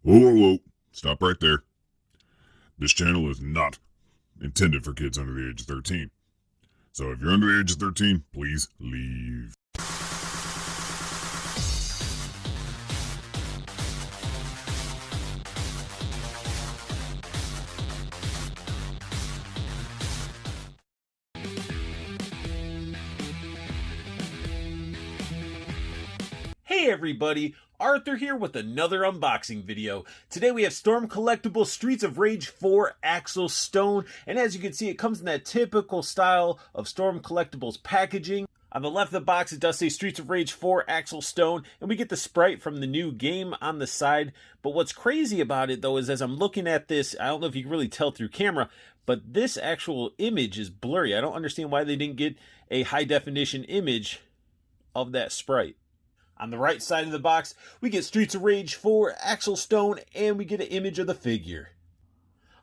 Whoa, whoa, whoa. Stop right there. This channel is not intended for kids under the age of 13. So if you're under the age of 13, please leave. Hey everybody, Arthur here with another unboxing video. Today we have Storm Collectibles Streets of Rage 4 Axel Stone, and as you can see it comes in that typical style of Storm Collectibles packaging. On the left of the box it does say Streets of Rage 4 Axel Stone, and we get the sprite from the new game on the side. But what's crazy about it though is as I'm looking at this, I don't know if you can really tell through camera, but this actual image is blurry. I don't understand why they didn't get a high definition image of that sprite. On the right side of the box, we get Streets of Rage 4 Axel Stone, and we get an image of the figure.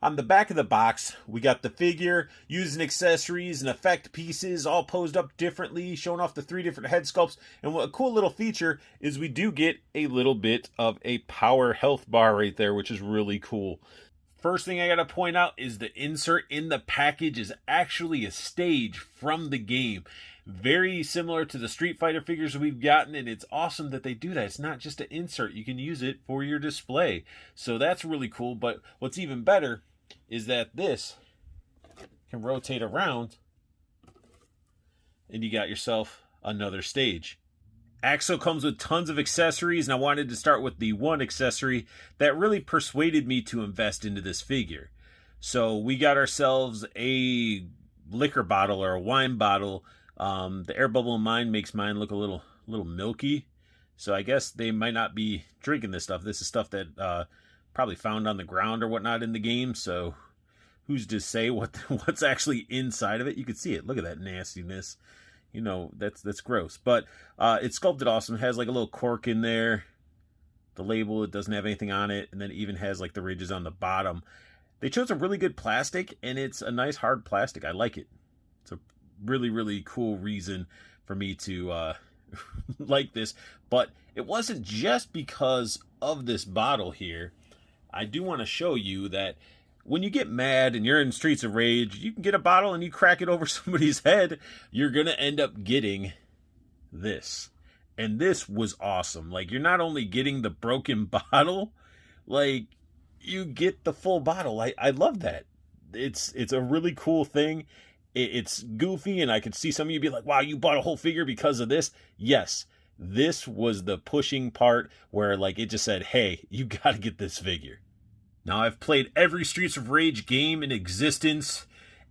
On the back of the box, we got the figure, using accessories and effect pieces, all posed up differently, showing off the 3 different head sculpts. And what a cool little feature is we do get a little bit of a power health bar right there, which is really cool. First thing I gotta point out is the insert in the package is actually a stage from the game. Very similar to the Street Fighter figures we've gotten, and it's awesome that they do that. It's not just an insert. You can use it for your display. So that's really cool, but what's even better is that this can rotate around, and you got yourself another stage. Axel comes with tons of accessories, and I wanted to start with the one accessory that really persuaded me to invest into this figure. So we got ourselves a liquor bottle or a wine bottle. The air bubble in mine makes mine look a little milky. So I guess they might not be drinking this stuff. This is stuff that probably found on the ground or whatnot in the game. So who's to say what's actually inside of it? You can see it. Look at that nastiness. You know, that's gross. But it's sculpted awesome. It has like a little cork in there. The label, it doesn't have anything on it. And then it even has like the ridges on the bottom. They chose a really good plastic, and it's a nice hard plastic. I like it. It's a really cool reason for me to like this. But it wasn't just because of this bottle here. I do want to show you that when you get mad and you're in Streets of Rage, you can get a bottle and you crack it over somebody's head, you're gonna end up getting this. And this was awesome. Like, you're not only getting the broken bottle, like, you get the full bottle. I love that. It's a really cool thing. It's goofy, and I could see some of you be like, wow, you bought a whole figure because of this. Yes, this was the pushing part where, like, it just said, hey, you gotta get this figure. Now, I've played every Streets of Rage game in existence,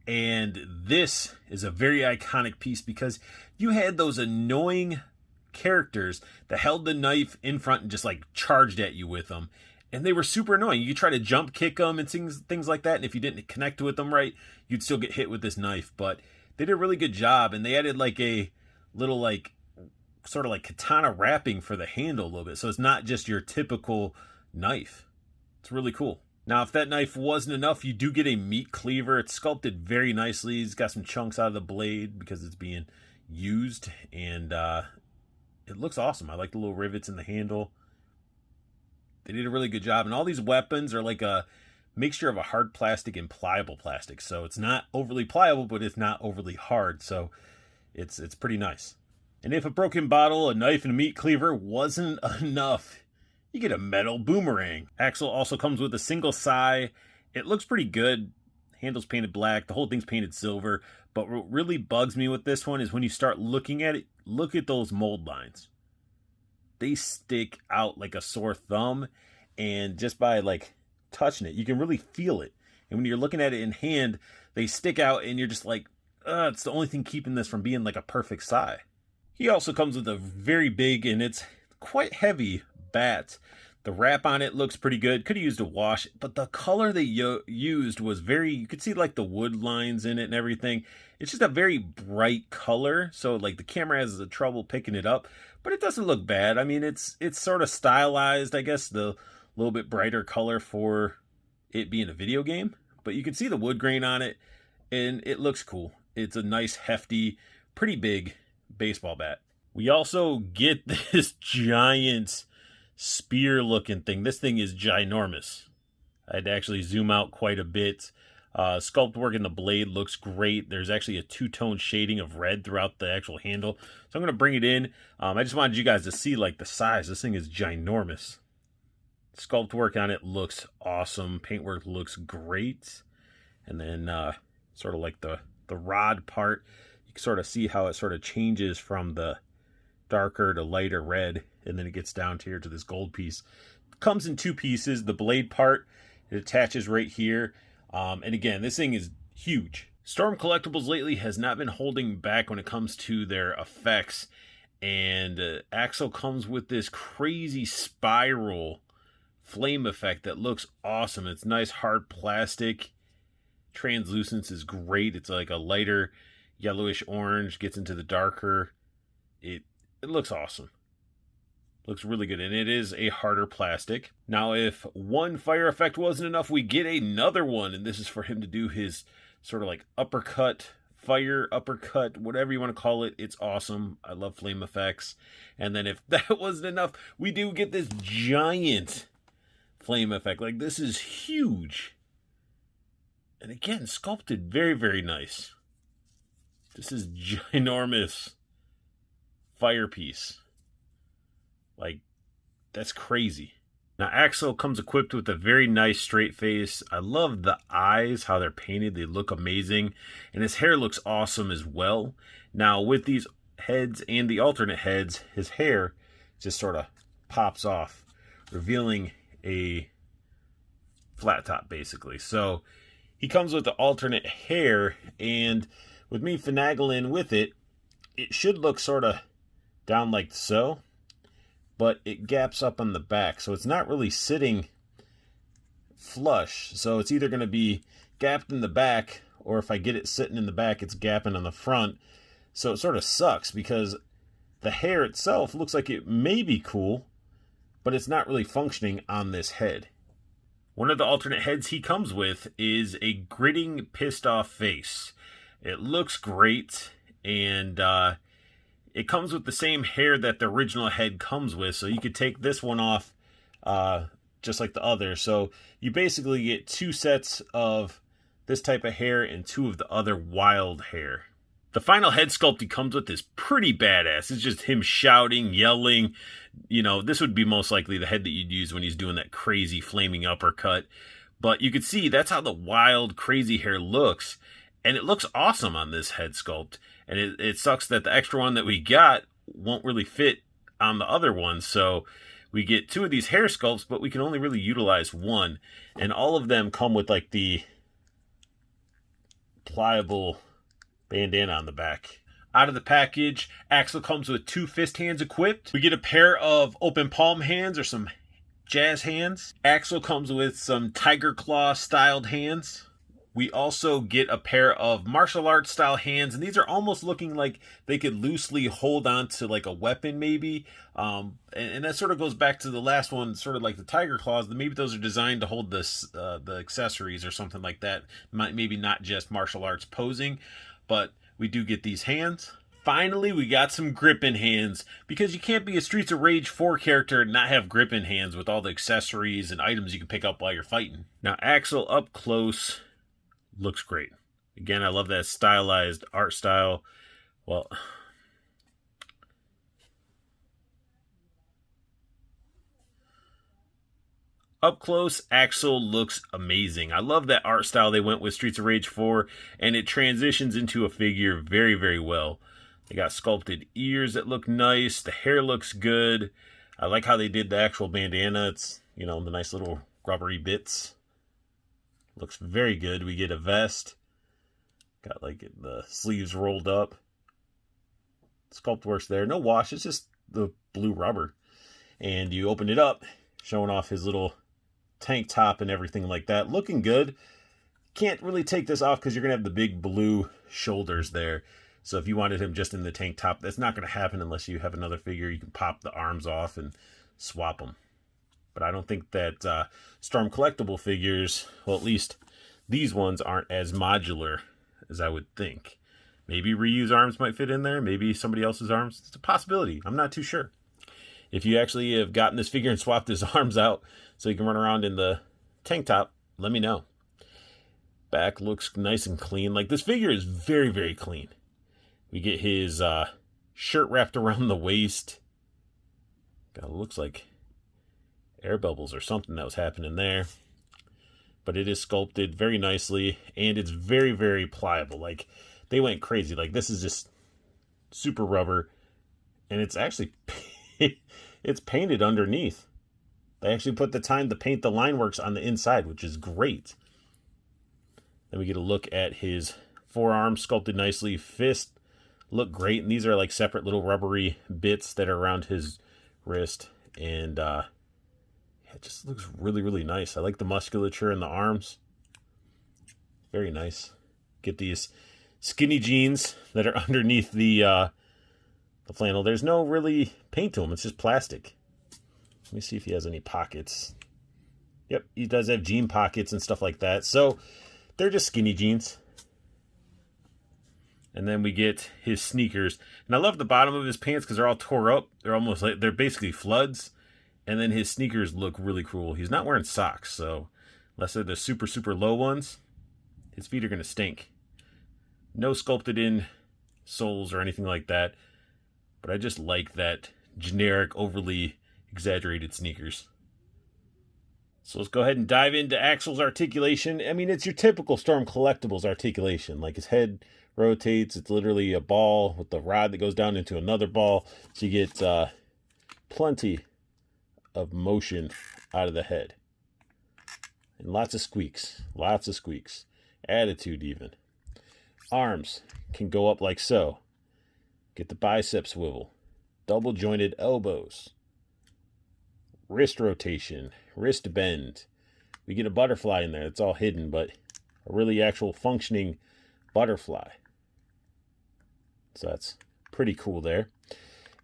and this is a very iconic piece because you had those annoying characters that held the knife in front and just, like, charged at you with them. And they were super annoying. You try to jump kick them and things like that, and if you didn't connect with them right, you'd still get hit with this knife. But they did a really good job, and they added like a little like sort of like katana wrapping for the handle a little bit. So it's not just your typical knife. It's really cool. Now, if that knife wasn't enough, you do get a meat cleaver. It's sculpted very nicely. It's got some chunks out of the blade because it's being used, and it looks awesome. I like the little rivets in the handle. They did a really good job, and all these weapons are like a mixture of a hard plastic and pliable plastic. So it's not overly pliable, but it's not overly hard. So it's pretty nice. And if a broken bottle, a knife, and a meat cleaver wasn't enough, you get a metal boomerang. Axel also comes with a single sai. It looks pretty good. Handle's painted black. The whole thing's painted silver. But what really bugs me with this one is when you start looking at it, look at those mold lines. They stick out like a sore thumb, and just by like touching it, you can really feel it. And when you're looking at it in hand, they stick out, and you're just like, it's the only thing keeping this from being like a perfect sai. He also comes with a very big, and it's quite heavy bat. The wrap on it looks pretty good. Could have used a wash, but the color they used was very, you could see like the wood lines in it and everything. It's just a very bright color, so like the camera has trouble picking it up, but it doesn't look bad. I mean, it's sort of stylized, I guess, the little bit brighter color for it being a video game, but you can see the wood grain on it, and it looks cool. It's a nice, hefty, pretty big baseball bat. We also get this giant spear looking thing. This thing is ginormous. I had to actually zoom out quite a bit. Sculpt work in the blade looks great. There's actually a two-tone shading of red throughout the actual handle. So I'm going to bring it in. I just wanted you guys to see like the size. This thing is ginormous. Sculpt work on it looks awesome. Paintwork looks great. And then sort of like the rod part, you can sort of see how it sort of changes from the darker to lighter red. And then it gets down here to this gold piece. It comes in two pieces. The blade part, it attaches right here. And again, this thing is huge. Storm Collectibles lately has not been holding back when it comes to their effects. And Axel comes with this crazy spiral flame effect that looks awesome. It's nice hard plastic. Translucence is great. It's like a lighter yellowish orange, gets into the darker. It looks awesome. Looks really good, and it is a harder plastic. Now, if one fire effect wasn't enough, we get another one, and this is for him to do his sort of like uppercut, fire uppercut, whatever you want to call it. It's awesome. I love flame effects. And then if that wasn't enough, we do get this giant flame effect. Like, this is huge. And again, sculpted very, very nice. This is ginormous fire piece. Like, that's crazy. Now, Axel comes equipped with a very nice straight face. I love the eyes, how they're painted. They look amazing. And his hair looks awesome as well. Now, with these heads and the alternate heads, his hair just sort of pops off, revealing a flat top, basically. So, he comes with the alternate hair, and with me finagling with it, it should look sort of down like so. But it gaps up on the back, so it's not really sitting flush. So it's either going to be gapped in the back, or if I get it sitting in the back, it's gapping on the front. So it sort of sucks because the hair itself looks like it may be cool, but it's not really functioning on this head. One of the alternate heads he comes with is a gritting, pissed off face. It looks great, and it comes with the same hair that the original head comes with, so you could take this one off just like the other. So you basically get two sets of this type of hair and two of the other wild hair. The final head sculpt he comes with is pretty badass. It's just him shouting, yelling. You know, this would be most likely the head that you'd use when he's doing that crazy flaming uppercut. But you could see that's how the wild, crazy hair looks. And it looks awesome on this head sculpt. And it sucks that the extra one that we got won't really fit on the other one. So we get two of these hair sculpts, but we can only really utilize one. And all of them come with like the pliable bandana on the back. Out of the package, Axel comes with two fist hands equipped. We get a pair of open palm hands or some jazz hands. Axel comes with some tiger claw styled hands. We also get a pair of martial arts style hands, and these are almost looking like they could loosely hold on to like a weapon maybe. And that sort of goes back to the last one, sort of like the tiger claws. Maybe those are designed to hold the accessories or something like that. Maybe not just martial arts posing, but we do get these hands. Finally, we got some gripping hands, because you can't be a Streets of Rage 4 character and not have gripping hands with all the accessories and items you can pick up while you're fighting. Now, Axel up close looks great. Again, I love that stylized art style. Well, up close, Axel looks amazing. I love that art style they went with Streets of Rage 4, and it transitions into a figure very, very well. They got sculpted ears that look nice. The hair looks good. I like how they did the actual bandana. It's, you know, the nice little rubbery bits. Looks very good. We get a vest. Got like the sleeves rolled up. Sculpt works there. No wash. It's just the blue rubber. And you open it up, showing off his little tank top and everything like that. Looking good. Can't really take this off because you're going to have the big blue shoulders there. So if you wanted him just in the tank top, that's not going to happen unless you have another figure. You can pop the arms off and swap them. But I don't think that Storm Collectible figures, well, at least these ones, aren't as modular as I would think. Maybe Ryu's arms might fit in there. Maybe somebody else's arms. It's a possibility. I'm not too sure. If you actually have gotten this figure and swapped his arms out so he can run around in the tank top, let me know. Back looks nice and clean. Like, this figure is very, very clean. We get his shirt wrapped around the waist. God, it looks like air bubbles or something that was happening there. But it is sculpted very nicely, and it's very, very pliable. Like, they went crazy. Like, this is just super rubber, and it's actually it's painted underneath. They actually put the time to paint the line works on the inside, which is great. Then we get a look at his forearm, sculpted nicely. Fist look great, and these are like separate little rubbery bits that are around his wrist, and it just looks really, really nice. I like the musculature in the arms. Very nice. Get these skinny jeans that are underneath the flannel. There's no really paint to them. It's just plastic. Let me see if he has any pockets. Yep, he does have jean pockets and stuff like that. So they're just skinny jeans. And then we get his sneakers. And I love the bottom of his pants because they're all tore up. They're almost like, they're basically floods. And then his sneakers look really cool. He's not wearing socks, so unless they're the super, super low ones, his feet are going to stink. No sculpted in soles or anything like that. But I just like that generic, overly exaggerated sneakers. So let's go ahead and dive into Axel's articulation. I mean, it's your typical Storm Collectibles articulation. Like, his head rotates. It's literally a ball with the rod that goes down into another ball. So you get plenty of motion out of the head. And lots of squeaks. Lots of squeaks. Attitude even. Arms can go up like so. Get the bicep swivel. Double jointed elbows. Wrist rotation. Wrist bend. We get a butterfly in there. It's all hidden, but a really actual functioning butterfly. So that's pretty cool there.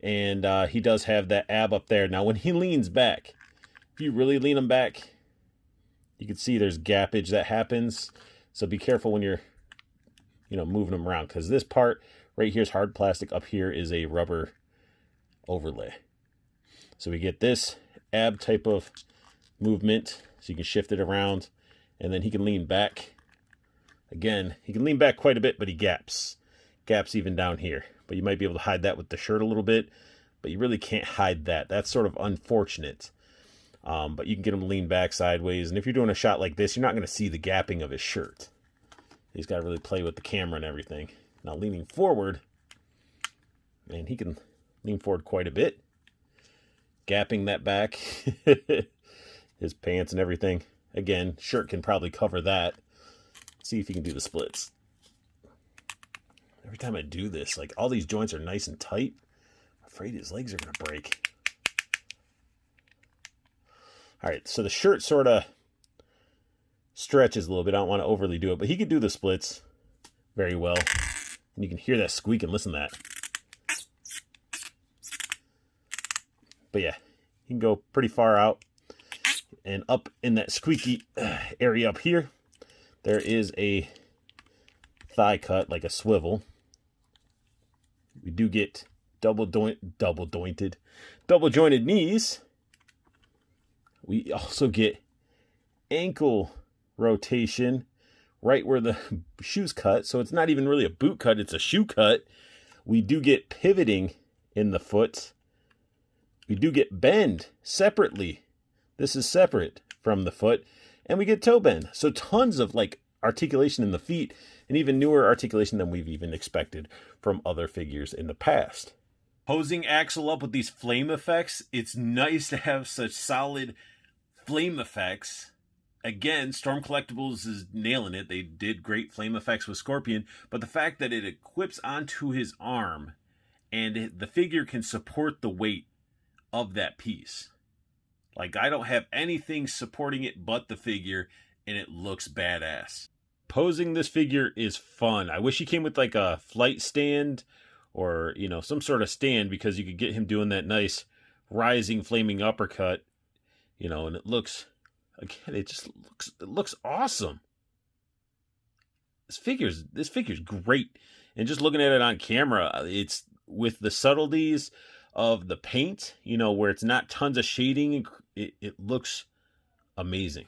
And he does have that ab up there. Now, when he leans back, if you really lean him back, you can see there's gappage that happens. So be careful when you're, moving him around. Because this part right here is hard plastic. Up here is a rubber overlay. So we get this ab type of movement. So you can shift it around. And then he can lean back. Again, he can lean back quite a bit, but he gaps. Gaps even down here. But you might be able to hide that with the shirt a little bit. But you really can't hide that. That's sort of unfortunate. But you can get him to lean back sideways. And if you're doing a shot like this, you're not going to see the gapping of his shirt. He's got to really play with the camera and everything. Now leaning forward. And he can lean forward quite a bit. Gapping that back. His pants and everything. Again, shirt can probably cover that. See if he can do the splits. Every time I do this, like, all these joints are nice and tight. I'm afraid his legs are going to break. All right, so the shirt sort of stretches a little bit. I don't want to overly do it, but he could do the splits very well. And you can hear that squeak and listen to that. But yeah, he can go pretty far out. And up in that squeaky area up here, there is a thigh cut, like a swivel. We do get double jointed knees. We also get ankle rotation right where the shoe's cut. So it's not even really a boot cut, it's a shoe cut. We do get pivoting in the foot. We do get bend separately. This is separate from the foot. And we get toe bend. So tons of like articulation in the feet, and even newer articulation than we've even expected from other figures in the past. Posing Axel up with these flame effects, it's nice to have such solid flame effects. Again, Storm Collectibles is nailing it. They did great flame effects with Scorpion, but the fact that it equips onto his arm and the figure can support the weight of that piece. Like, I don't have anything supporting it but the figure, and it looks badass. Posing this figure is fun. I wish he came with like a flight stand or, some sort of stand, because you could get him doing that nice rising flaming uppercut, and it looks, again, it looks awesome. This figure's great. And just looking at it on camera, it's with the subtleties of the paint, you know, where it's not tons of shading. It looks amazing.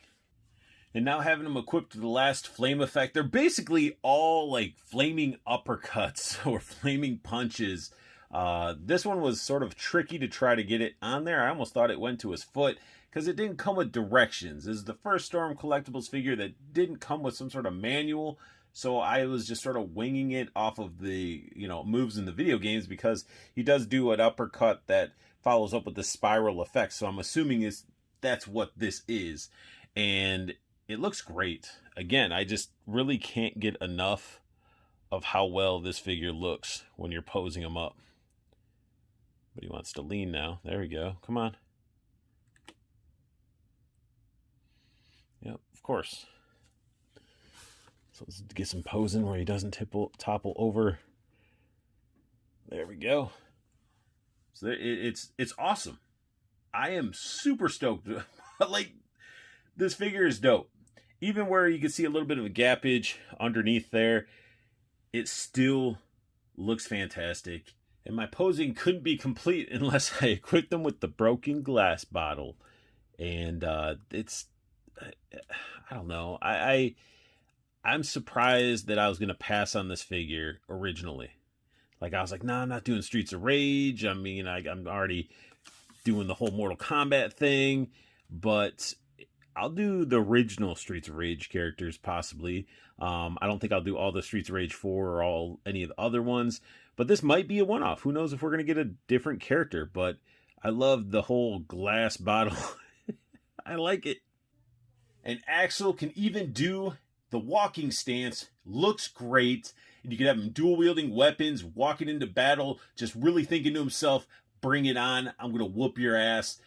And now having them equipped to the last flame effect, they're basically all like flaming uppercuts or flaming punches. This one was sort of tricky to try to get it on there. I almost thought it went to his foot because it didn't come with directions. This is the first Storm Collectibles figure that didn't come with some sort of manual. So I was just sort of winging it off of the, you know, moves in the video games, because he does do an uppercut that follows up with the spiral effect. So I'm assuming that's what this is. And it looks great. Again, I just really can't get enough of how well this figure looks when you're posing him up. But he wants to lean now. There we go. Come on. Yep, of course. So let's get some posing where he doesn't topple over. There we go. So it's awesome. I am super stoked. Like, this figure is dope. Even where you can see a little bit of a gappage underneath there, it still looks fantastic. And my posing couldn't be complete unless I equipped them with the broken glass bottle. And it's, I don't know. I'm surprised that I was going to pass on this figure originally. Like, I was like, nah, I'm not doing Streets of Rage. I mean, I'm already doing the whole Mortal Kombat thing. But I'll do the original Streets of Rage characters, possibly. I don't think I'll do all the Streets of Rage 4 or any of the other ones. But this might be a one-off. Who knows if we're going to get a different character. But I love the whole glass bottle. I like it. And Axel can even do the walking stance. Looks great. And you can have him dual-wielding weapons, walking into battle, just really thinking to himself, bring it on. I'm going to whoop your ass.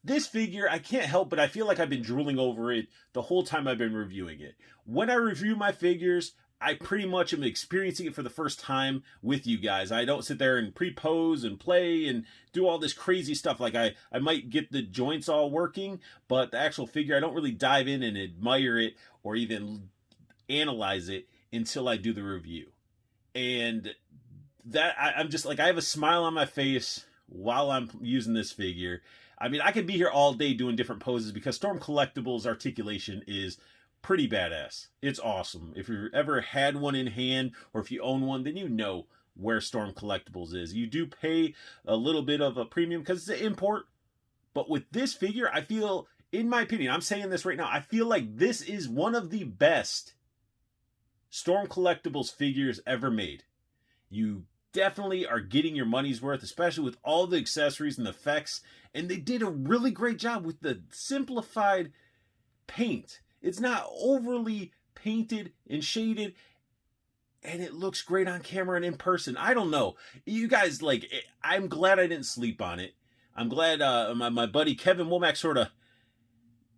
This figure, I can't help but I feel like I've been drooling over it the whole time I've been reviewing it. When I review my figures, I pretty much am experiencing it for the first time with you guys. I don't sit there and pre-pose and play and do all this crazy stuff. Like, I might get the joints all working, but the actual figure, I don't really dive in and admire it or even analyze it until I do the review. And that, I'm just like, I have a smile on my face while I'm using this figure. I mean, I could be here all day doing different poses because Storm Collectibles Articulation is pretty badass. It's awesome. If you've ever had one in hand, or if you own one, then you know where Storm Collectibles is. You do pay a little bit of a premium because it's an import. But with this figure, I feel, in my opinion, I'm saying this right now, I feel like this is one of the best Storm Collectibles figures ever made. You definitely are getting your money's worth, especially with all the accessories and the effects. And they did a really great job with the simplified paint. It's not overly painted and shaded, and it looks great on camera and in person. I don't know. You guys, like, I'm glad I didn't sleep on it. I'm glad my buddy Kevin Womack sort of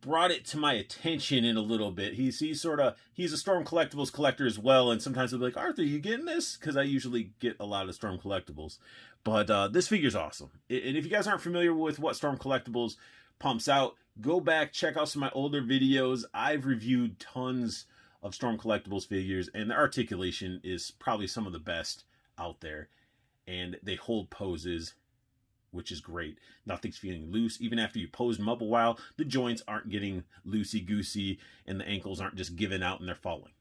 brought it to my attention in a little bit. He's a Storm Collectibles collector as well, and sometimes he'll be like, Arthur, you getting this? Because I usually get a lot of Storm Collectibles. But this figure's awesome. And if you guys aren't familiar with what Storm Collectibles pumps out, go back, check out some of my older videos. I've reviewed tons of Storm Collectibles figures, and the articulation is probably some of the best out there. And they hold poses, which is great. Nothing's feeling loose. Even after you pose them up a while, the joints aren't getting loosey-goosey, and the ankles aren't just giving out and they're falling.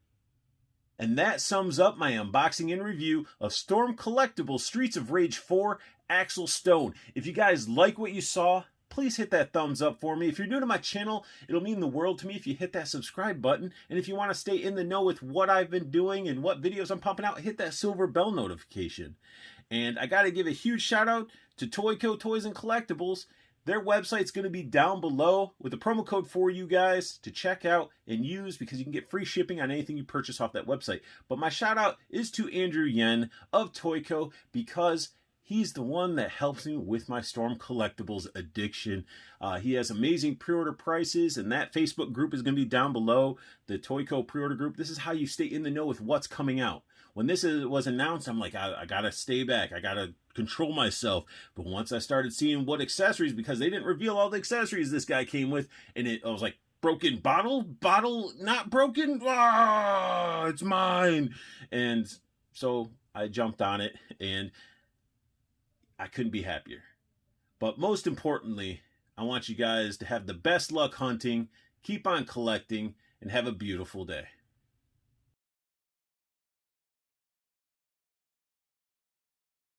And that sums up my unboxing and review of Storm Collectibles Streets of Rage 4 Axel Stone. If you guys like what you saw, please hit that thumbs up for me. If you're new to my channel, it'll mean the world to me if you hit that subscribe button. And if you want to stay in the know with what I've been doing and what videos I'm pumping out, hit that silver bell notification. And I got to give a huge shout out to Toyco Toys and Collectibles. Their website's going to be down below with a promo code for you guys to check out and use, because you can get free shipping on anything you purchase off that website. But my shout out is to Andrew Yen of Toyco, because he's the one that helps me with my Storm Collectibles addiction. He has amazing pre-order prices, and that Facebook group is going to be down below, the Toyco pre-order group. This is how you stay in the know with what's coming out. When this was announced, I'm like, I got to stay back. I got to control myself. But once I started seeing what accessories, because they didn't reveal all the accessories this guy came with, and I was like, broken bottle, not broken, it's mine. And so I jumped on it, and I couldn't be happier. But most importantly, I want you guys to have the best luck hunting, keep on collecting, and have a beautiful day.